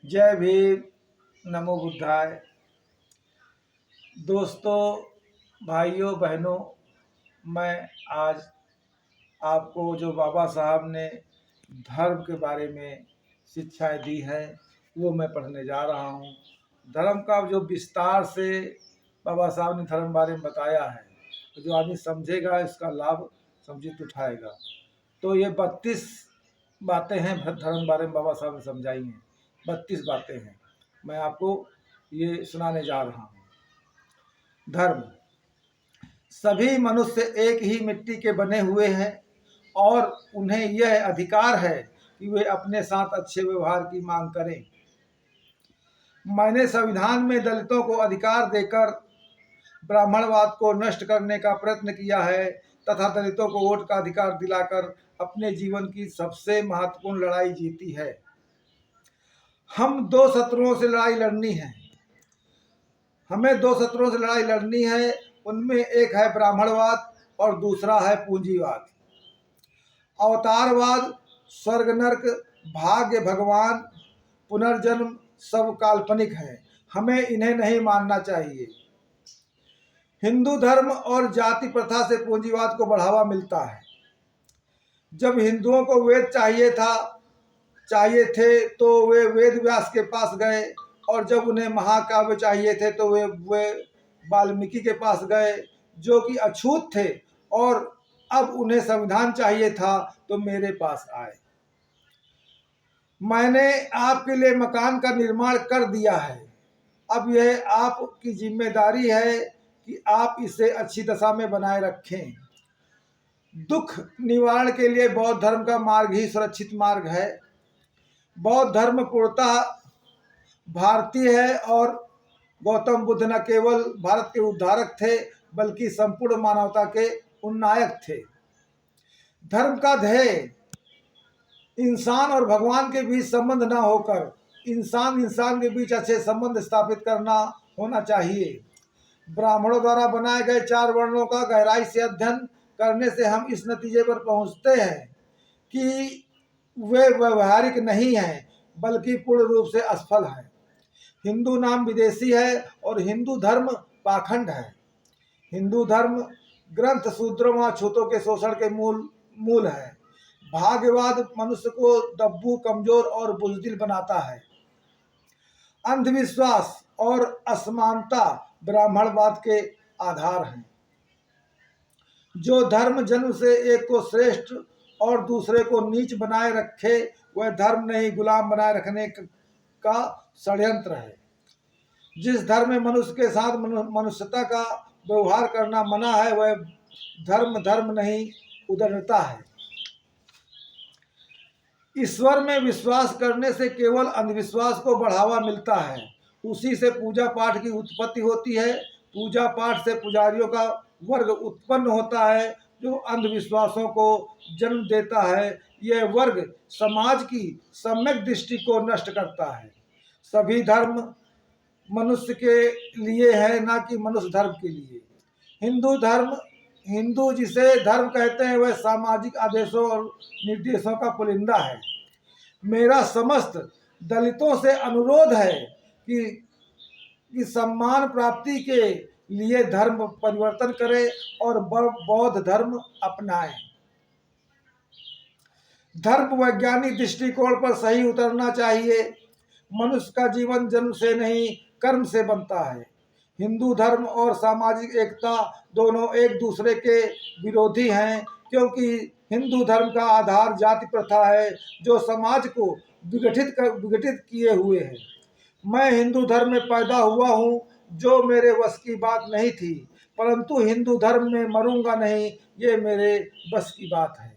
जय भीम, नमो बुद्धाय। दोस्तों, भाइयों बहनों, मैं आज आपको जो बाबा साहब ने धर्म के बारे में शिक्षाएं दी है वो मैं पढ़ने जा रहा हूँ। धर्म का जो विस्तार से बाबा साहब ने धर्म बारे में बताया है, तो जो आदमी समझेगा इसका लाभ समुचित उठाएगा। तो ये 32 बातें हैं धर्म बारे में बाबा साहब ने समझाई हैं। 32 बातें हैं, मैं आपको ये सुनाने जा रहा हूँ। धर्म। सभी मनुष्य एक ही मिट्टी के बने हुए हैं और उन्हें यह अधिकार है कि वे अपने साथ अच्छे व्यवहार की मांग करें। मैंने संविधान में दलितों को अधिकार देकर ब्राह्मणवाद को नष्ट करने का प्रयत्न किया है तथा दलितों को वोट का अधिकार दिलाकर अपने जीवन की सबसे महत्वपूर्ण लड़ाई जीती है। हम दो शत्रुओं से लड़ाई लड़नी है। हमें दो शत्रुओं से लड़ाई लड़नी है। उनमें एक है ब्राह्मणवाद और दूसरा है पूंजीवाद। अवतारवाद, स्वर्ग नरक, भाग्य, भगवान, पुनर्जन्म सब काल्पनिक है। हमें इन्हें नहीं मानना चाहिए। हिंदू धर्म और जाति प्रथा से पूंजीवाद को बढ़ावा मिलता है। जब हिंदुओं को वेद चाहिए थे तो वे वेद व्यास के पास गए, और जब उन्हें महाकाव्य चाहिए थे तो वे वाल्मीकि के पास गए जो कि अछूत थे, और अब उन्हें संविधान चाहिए था तो मेरे पास आए। मैंने आपके लिए मकान का निर्माण कर दिया है। अब यह आपकी जिम्मेदारी है कि आप इसे अच्छी दशा में बनाए रखें। दुख निवारण के लिए बौद्ध धर्म का मार्ग ही सुरक्षित मार्ग है। बौद्ध धर्म पूर्णतः भारतीय है और गौतम बुद्ध न केवल भारत के उद्धारक थे बल्कि संपूर्ण मानवता के उन्नायक थे। धर्म का ध्येय इंसान और भगवान के बीच संबंध न होकर इंसान के बीच अच्छे संबंध स्थापित करना होना चाहिए। ब्राह्मणों द्वारा बनाए गए 4 वर्णों का गहराई से अध्ययन करने से हम इस नतीजे पर पहुंचते हैं कि वे व्यवहारिक नहीं हैं बल्कि पूर्ण रूप से असफल हैं। हिंदू नाम विदेशी है और हिंदू धर्म पाखंड है। हिंदू धर्म ग्रंथ सूत्रों व छूतों के शोषण के मूल है। भाग्यवाद मनुष्य को दब्बू, कमजोर और बुजदिल बनाता है। अंधविश्वास और असमानता ब्राह्मणवाद के आधार हैं। जो धर्म जन्म से एक को श्रेष्ठ और दूसरे को नीच बनाए रखे वह धर्म नहीं, गुलाम बनाए रखने का षड्यंत्र है। जिस धर्म में मनुष्य के साथ मनुष्यता का व्यवहार करना मना है वह धर्म नहीं, उदारता है। ईश्वर में विश्वास करने से केवल अंधविश्वास को बढ़ावा मिलता है। उसी से पूजा पाठ की उत्पत्ति होती है। पूजा पाठ से पुजारियों का वर्ग उत्पन्न होता है जो अंधविश्वासों को जन्म देता है। यह वर्ग समाज की सम्यक दृष्टि को नष्ट करता है। सभी धर्म मनुष्य के लिए है, ना कि मनुष्य धर्म के लिए। हिंदू जिसे धर्म कहते हैं वह सामाजिक आदेशों और निर्देशों का पुलिंदा है। मेरा समस्त दलितों से अनुरोध है कि सम्मान प्राप्ति के लिए धर्म परिवर्तन करें और बौद्ध धर्म अपनाएं। धर्म वैज्ञानिक दृष्टिकोण पर सही उतरना चाहिए। मनुष्य का जीवन जन्म से नहीं कर्म से बनता है। हिंदू धर्म और सामाजिक एकता दोनों एक दूसरे के विरोधी हैं, क्योंकि हिंदू धर्म का आधार जाति प्रथा है जो समाज को विघटित किए हुए है। मैं हिंदू धर्म में पैदा हुआ हूँ जो मेरे वश की बात नहीं थी, परंतु हिंदू धर्म में मरूंगा नहीं, ये मेरे बस की बात है।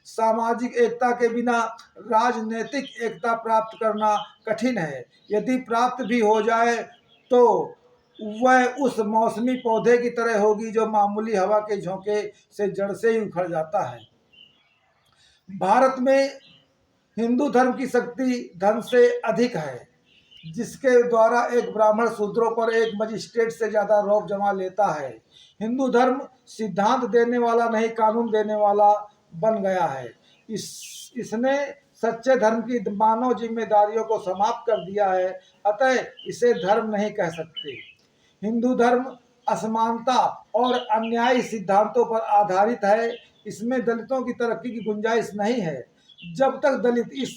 सामाजिक एकता के बिना राजनीतिक एकता प्राप्त करना कठिन है। यदि प्राप्त भी हो जाए तो वह उस मौसमी पौधे की तरह होगी जो मामूली हवा के झोंके से जड़ से ही उखड़ जाता है। भारत में हिंदू धर्म की शक्ति धन से अधिक है, जिसके द्वारा एक ब्राह्मण शूद्रों पर एक मजिस्ट्रेट से ज्यादा रौब जमा लेता है। हिंदू धर्म सिद्धांत देने वाला नहीं, कानून देने वाला बन गया है। इसने सच्चे धर्म की मानव जिम्मेदारियों को समाप्त कर दिया है, अतः इसे धर्म नहीं कह सकते। हिंदू धर्म असमानता और अन्यायी सिद्धांतों पर आधारित है। इसमें दलितों की तरक्की की गुंजाइश नहीं है। जब तक दलित इस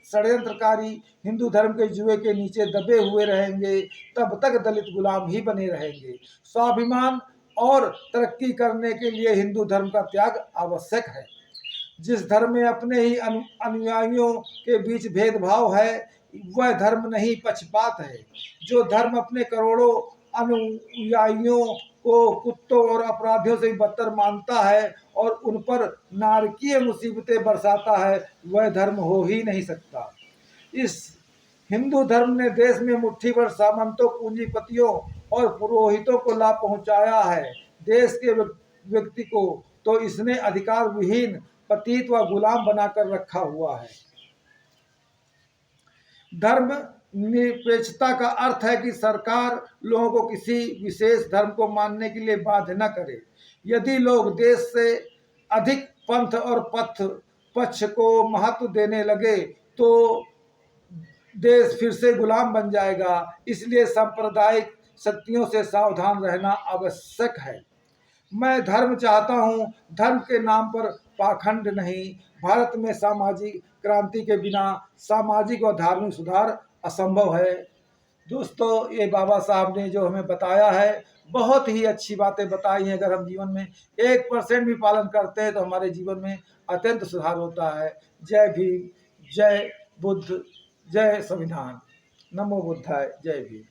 षड्यंत्रकारी हिंदू धर्म के जुए के नीचे दबे हुए रहेंगे, तब तक दलित गुलाम ही बने रहेंगे। स्वाभिमान और तरक्की करने के लिए हिंदू धर्म का त्याग आवश्यक है। जिस धर्म में अपने ही अनुयायियों के बीच भेदभाव है, वह धर्म नहीं पक्षपात है। जो धर्म अपने करोड़ों अनुयायियों को कुत्तों और अपराधियों से बदतर मानता है और उन पर नारकीय मुसीबतें बरसाता है, वह धर्म हो ही नहीं सकता। इस हिंदू धर्म ने देश में मुट्ठी भर सामंतों, पूंजीपतियों और पुरोहितों को लाभ पहुंचाया है। देश के व्यक्ति को तो इसने अधिकार विहीन, पतित व गुलाम बनाकर रखा हुआ है। धर्म निरपेक्षता का अर्थ है कि सरकार लोगों को किसी विशेष धर्म को मानने के लिए बाध्य न करे। यदि लोग देश से अधिक पंथ और पक्ष को महत्व देने लगे तो देश फिर से गुलाम बन जाएगा। इसलिए सांप्रदायिक शक्तियों से सावधान रहना आवश्यक है। मैं धर्म चाहता हूँ, धर्म के नाम पर पाखंड नहीं। भारत में सामाजिक क्रांति के बिना सामाजिक और धार्मिक सुधार असंभव है। दोस्तों, ये बाबा साहब ने जो हमें बताया है, बहुत ही अच्छी बातें बताई हैं। अगर हम जीवन में 1% भी पालन करते हैं तो हमारे जीवन में अत्यंत सुधार होता है। जय भीम, जय बुद्ध, जय संविधान। नमो बुद्धाय, जय भीम।